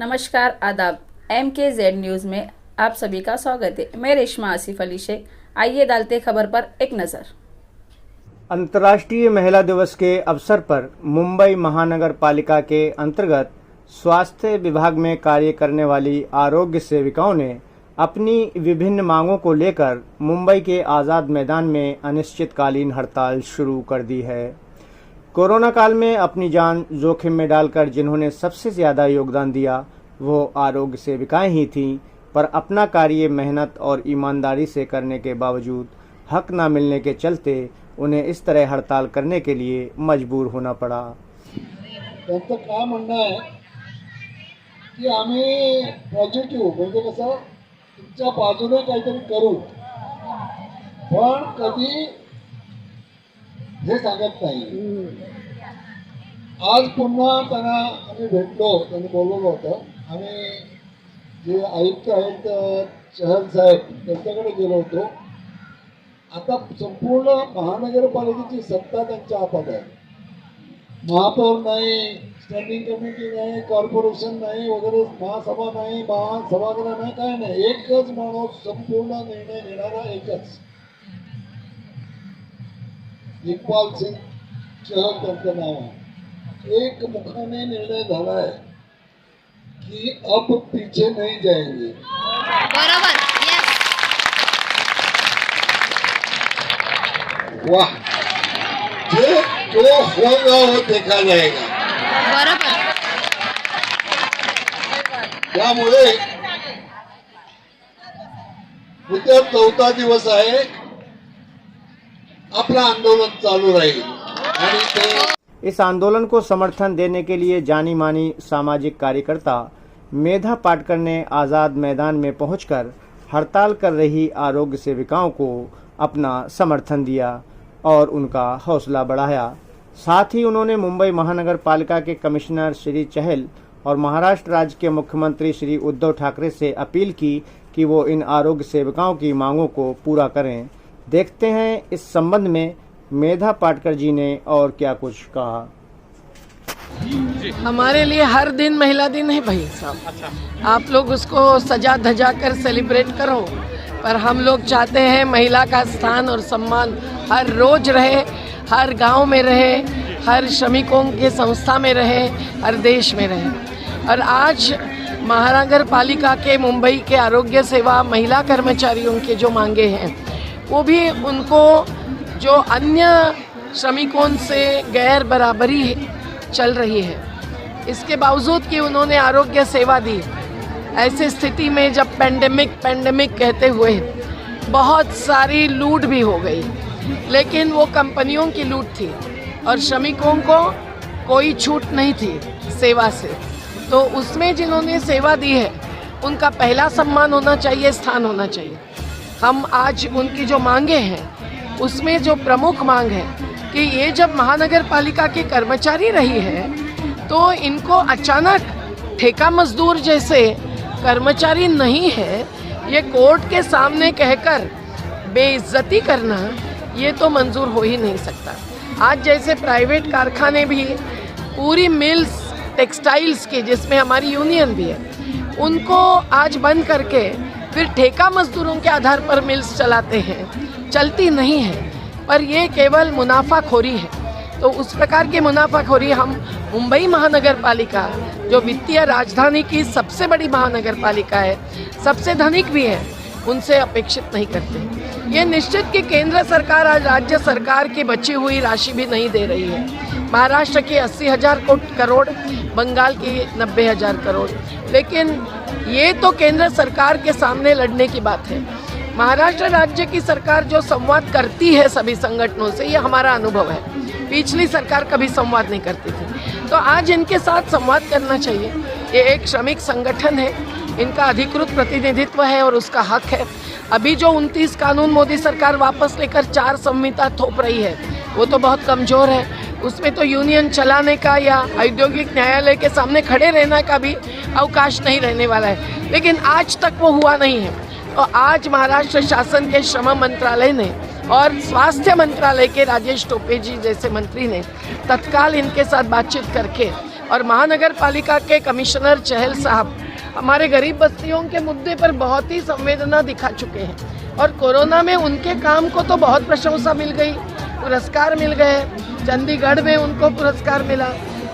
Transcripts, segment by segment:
नमस्कार, आदाब। MKZ news में आप सभी का स्वागत है। मैं रेशमा आसिफ अली शेख। आइए डालते खबर पर एक नज़र। अंतर्राष्ट्रीय महिला दिवस के अवसर पर मुंबई महानगर पालिका के अंतर्गत स्वास्थ्य विभाग में कार्य करने वाली आरोग्य सेविकाओं ने अपनी विभिन्न मांगों को लेकर मुंबई के आज़ाद मैदान में अनिश्चितकालीन हड़ताल शुरू कर दी है। कोरोना काल में अपनी जान जोखिम में डालकर जिन्होंने सबसे ज़्यादा योगदान दिया वो आरोग्य सेविकाएं ही थीं, पर अपना कार्य मेहनत और ईमानदारी से करने के बावजूद हक न मिलने के चलते उन्हें इस तरह हड़ताल करने के लिए मजबूर होना पड़ा। त्यांचं काय म्हणणं आहे की आम्ही पॉझिटिव्ह म्हणजे कसं तुमच्या बाजूने काहीतरी करू, पण कधी हे सांगत नाही। आज पुन्हा त्यांना आम्ही भेटलो, त्यांनी बोलवलं होतं। आम्ही जे आयुक्त आहेत चहल साहेब त्यांच्याकडे गेलो होतो। आता संपूर्ण महानगरपालिकेची सत्ता त्यांच्या हातात आहे। महापौर नाही, स्टँडिंग कमिटी नाही, कॉर्पोरेशन नाही वगैरे, महासभा नाही, महासभागृह नाही, काय नाही। एकच माणूस संपूर्ण निर्णय घेणारा एकच, इकबाल सिंह चहल त्यांचं नाव आहे। एक मुखाने निर्णय झाला है कि अब पीछे नहीं जाएंगे। बराबर, यस। वाह, जो होगा वो देखा जाएगा। बराबर। त्यामुळे उद्या 4था दिवस आहे, अपना आंदोलन चालू रहेगी। आणि ते इस आंदोलन को समर्थन देने के लिए जानी मानी सामाजिक कार्यकर्ता मेधा पाटकर ने आज़ाद मैदान में पहुंचकर हड़ताल कर रही आरोग्य सेविकाओं को अपना समर्थन दिया और उनका हौसला बढ़ाया। साथ ही उन्होंने मुंबई महानगर पालिका के कमिश्नर श्री चहल और महाराष्ट्र राज्य के मुख्यमंत्री श्री उद्धव ठाकरे से अपील की कि वो इन आरोग्य सेविकाओं की मांगों को पूरा करें। देखते हैं इस संबंध में मेधा पाटकर जी ने और क्या कुछ कहा। हमारे लिए हर दिन महिला दिन है भाई साहब। आप लोग उसको सजा धजा कर सेलिब्रेट करो, पर हम लोग चाहते हैं महिला का स्थान और सम्मान हर रोज रहे, हर गांव में रहे, हर श्रमिकों के संस्था में रहे, हर देश में रहे। और आज महानगर पालिका के मुंबई के आरोग्य सेवा महिला कर्मचारियों के जो मांगे हैं वो भी उनको जो अन्य श्रमिकों से गैर बराबरी चल रही है, इसके बावजूद कि उन्होंने आरोग्य सेवा दी। ऐसी स्थिति में जब पेंडेमिक कहते हुए बहुत सारी लूट भी हो गई, लेकिन वो कंपनियों की लूट थी और श्रमिकों को कोई छूट नहीं थी सेवा से। तो उसमें जिन्होंने सेवा दी है उनका पहला सम्मान होना चाहिए, स्थान होना चाहिए। हम आज उनकी जो मांगे हैं उसमें जो प्रमुख मांग है कि ये जब महानगर पालिका के कर्मचारी रही है तो इनको अचानक ठेका मजदूर जैसे कर्मचारी नहीं है, ये कोर्ट के सामने कहकर बेइज्जती करना ये तो मंजूर हो ही नहीं सकता। आज जैसे प्राइवेट कारखाने भी पूरी मिल्स टेक्सटाइल्स के, जिसमें हमारी यूनियन भी है, उनको आज बंद करके फिर ठेका मजदूरों के आधार पर मिल्स चलाते हैं, चलती नहीं है, पर ये केवल मुनाफाखोरी है। तो उस प्रकार की मुनाफाखोरी हम मुंबई महानगर पालिका, जो वित्तीय राजधानी की सबसे बड़ी महानगर पालिका है, सबसे धनिक भी है, उनसे अपेक्षित नहीं करते। ये निश्चित कि केंद्र सरकार आज राज्य सरकार की बची हुई राशि भी नहीं दे रही है। महाराष्ट्र की 80,000 करोड़, बंगाल की 90,000 करोड़, लेकिन ये तो केंद्र सरकार के सामने लड़ने की बात है। महाराष्ट्र राज्य की सरकार जो संवाद करती है सभी संगठनों से, ये हमारा अनुभव है। पिछली सरकार कभी संवाद नहीं करती थी, तो आज इनके साथ संवाद करना चाहिए। ये एक श्रमिक संगठन है, इनका अधिकृत प्रतिनिधित्व है और उसका हक है। अभी जो 29 कानून मोदी सरकार वापस लेकर 4 संहिता थोप रही है वो तो बहुत कमज़ोर है। उसमें तो यूनियन चलाने का या औद्योगिक न्यायालय के सामने खड़े रहने का भी अवकाश नहीं रहने वाला है, लेकिन आज तक वो हुआ नहीं है। और आज महाराष्ट्र शासन के श्रम मंत्रालय ने और स्वास्थ्य मंत्रालय के राजेश टोपे जी जैसे मंत्री ने तत्काल इनके साथ बातचीत करके और महानगर पालिका के कमिश्नर चहल साहब हमारे गरीब बस्तियों के मुद्दे पर बहुत ही संवेदना दिखा चुके हैं और कोरोना में उनके काम को तो बहुत प्रशंसा मिल गई, पुरस्कार मिल गए, चंडीगढ़ में उनको पुरस्कार मिला।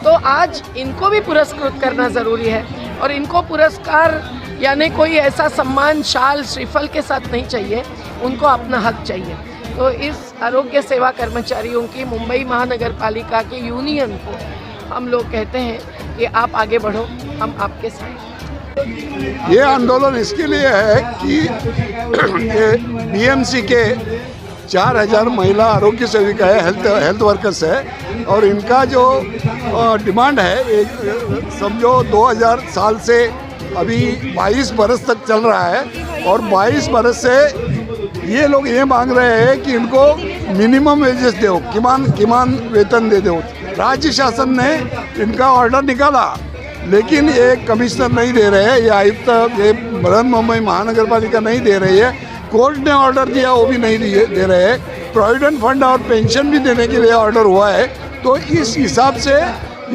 तो आज इनको भी पुरस्कृत करना ज़रूरी है और इनको पुरस्कार यानी कोई ऐसा सम्मान शाल श्रीफल के साथ नहीं चाहिए, उनको अपना हक चाहिए। तो इस आरोग्य सेवा कर्मचारियों की मुंबई महानगर पालिका के यूनियन को हम लोग कहते हैं कि आप आगे बढ़ो, हम आपके साथ। ये आंदोलन इसके लिए है कि बीएमसी के 4000 महिला आरोग्य सेविका है, हेल्थ वर्कर्स है और इनका जो डिमांड है समझो 2000 साल से अभी 22 बरस तक चल रहा है और 22 बरस से ये लोग ये मांग रहे हैं कि इनको मिनिमम वेजेस दो, किमान वेतन दे दो। राज्य शासन ने इनका ऑर्डर निकाला लेकिन ये कमिश्नर नहीं दे रहे हैं, ये आयुक्त, ये बृहन्मुंबई महानगर पालिका नहीं दे रही है। कोर्ट ने ऑर्डर दिया वो भी नहीं दे रहे हैं। प्रोविडेंट फंड और पेंशन भी देने के लिए ऑर्डर हुआ है। तो इस हिसाब से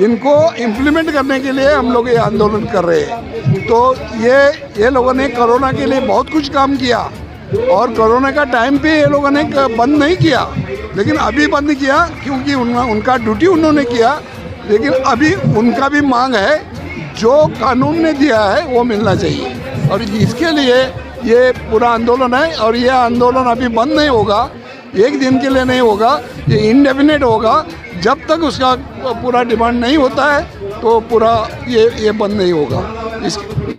इनको इम्प्लीमेंट करने के लिए हम लोग ये आंदोलन कर रहे हैं। तो ये लोगों ने कोरोना के लिए बहुत कुछ काम किया और कोरोना का टाइम पे ये लोगों ने बंद नहीं किया, लेकिन अभी बंद किया क्योंकि उनका ड्यूटी उन्होंने किया। लेकिन अभी उनका भी मांग है जो कानून ने दिया है वो मिलना चाहिए और इसके लिए ये पूरा आंदोलन है और ये आंदोलन अभी बंद नहीं होगा, एक दिन के लिए नहीं होगा, ये इंडेफिनेट होगा। जब तक उसका पूरा डिमांड नहीं होता है तो पूरा ये बंद नहीं होगा।